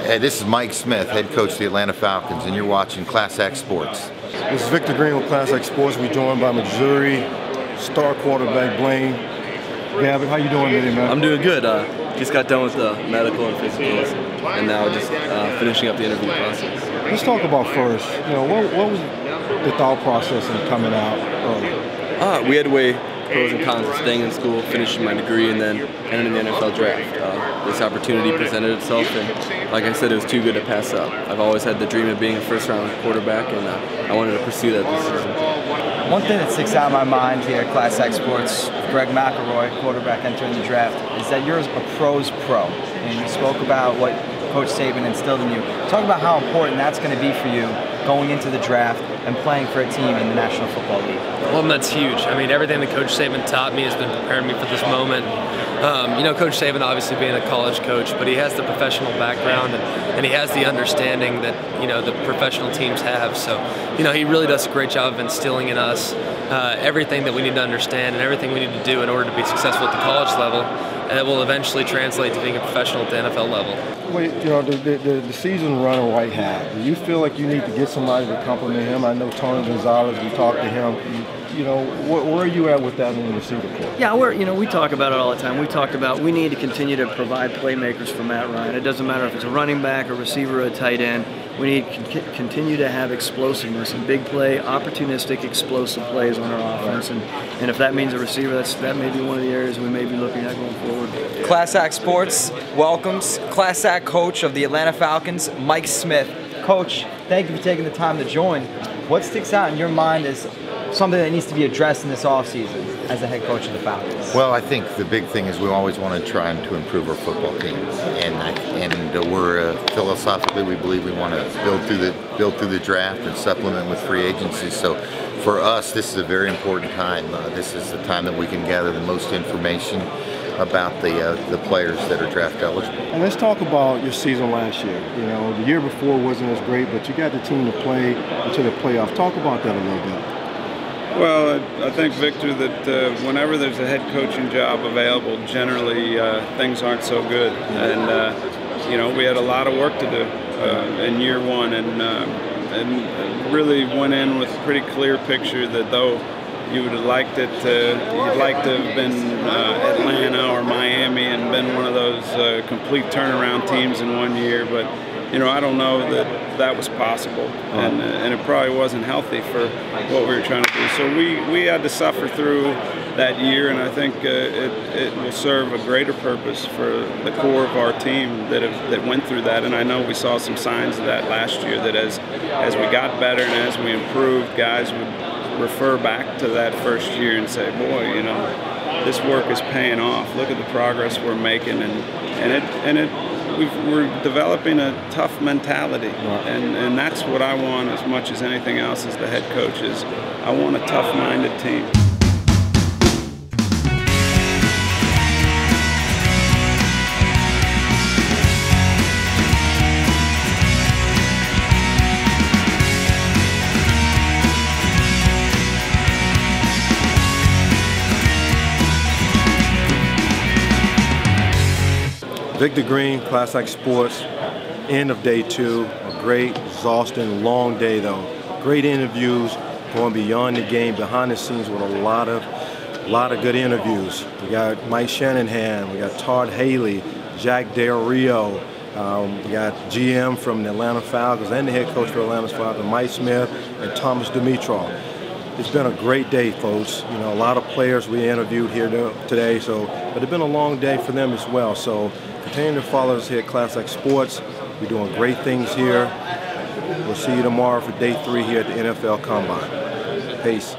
Hey, this is Mike Smith, head coach of the Atlanta Falcons, and you're watching Class X Sports. This is Victor Green with Class X Sports. We're joined by Missouri star quarterback Blaine Gabbert. How you doing today, man? I'm doing good. Just got done with the medical and physicals, and now just finishing up the interview process. Let's talk about first. What was the thought process in coming out early? We had to weigh pros and cons of staying in school, finishing my degree, and then entering the NFL draft. This opportunity presented itself, and like I said, it was too good to pass up. I've always had the dream of being a first-round quarterback, and I wanted to pursue that this season. One thing that sticks out in my mind here at Class X Sports, Greg McElroy, quarterback entering the draft, is that you're a pro's pro. And you spoke about what Coach Saban instilled in you. Talk about how important that's going to be for you going into the draft and playing for a team in the National Football League. Well, that's huge. I mean, everything that Coach Saban taught me has been preparing me for this moment. Coach Saban obviously being a college coach, but he has the professional background and he has the understanding that, the professional teams have. So, he really does a great job of instilling in us everything that we need to understand and everything we need to do in order to be successful at the college level, and it will eventually translate to being a professional at the NFL level. Wait, the season run of White Hat, do you feel like you need to get somebody to compliment him? I know Tony Gonzalez, we talked to him. Where are you at with that in the receiver corps? Yeah, we talk about it all the time. We talked about we need to continue to provide playmakers for Matt Ryan. It doesn't matter if it's a running back, a receiver, a tight end. We need to continue to have explosiveness and big play, opportunistic, explosive plays on our offense. And if that means a receiver, that may be one of the areas we may be looking at going forward. Class X Sports welcomes Class X coach of the Atlanta Falcons, Mike Smith. Coach, thank you for taking the time to join. What sticks out in your mind as something that needs to be addressed in this offseason as the head coach of the Falcons? Well, I think the big thing is we always want to try to improve our football team, and we're philosophically we believe we want to build through the draft and supplement with free agency. So for us, this is a very important time. This is the time that we can gather the most information about the players that are draft eligible. And let's talk about your season last year. The year before wasn't as great, but you got the team to play into the playoff. Talk about that a little bit. Well, I think, Victor, that whenever there's a head coaching job available, generally things aren't so good. And, we had a lot of work to do in year one, and really went in with a pretty clear picture that though you would have liked it, you'd like to have been Atlanta or Miami and been one of those complete turnaround teams in 1 year, but I don't know that was possible, and it probably wasn't healthy for what we were trying to do. So we had to suffer through that year, and I think it will serve a greater purpose for the core of our team that went through that. And I know we saw some signs of that last year, that as we got better and as we improved, guys would refer back to that first year and say, boy, this work is paying off. Look at the progress we're making, we're developing a tough mentality, and that's what I want as much as anything else as the head coach is. I want a tough-minded team. Victor Green, Class X Sports, end of day 2. A great, exhausting, long day though. Great interviews, going beyond the game, behind the scenes with a lot of good interviews. We got Mike Shanahan, we got Todd Haley, Jack Del Rio, we got GM from the Atlanta Falcons and the head coach for Atlanta Falcons, Mike Smith and Thomas Dimitroff. It's been a great day, folks. A lot of players we interviewed here today, but it's been a long day for them as well. So continue to follow us here at Class X Sports. We're doing great things here. We'll see you tomorrow for day 3 here at the NFL Combine. Peace.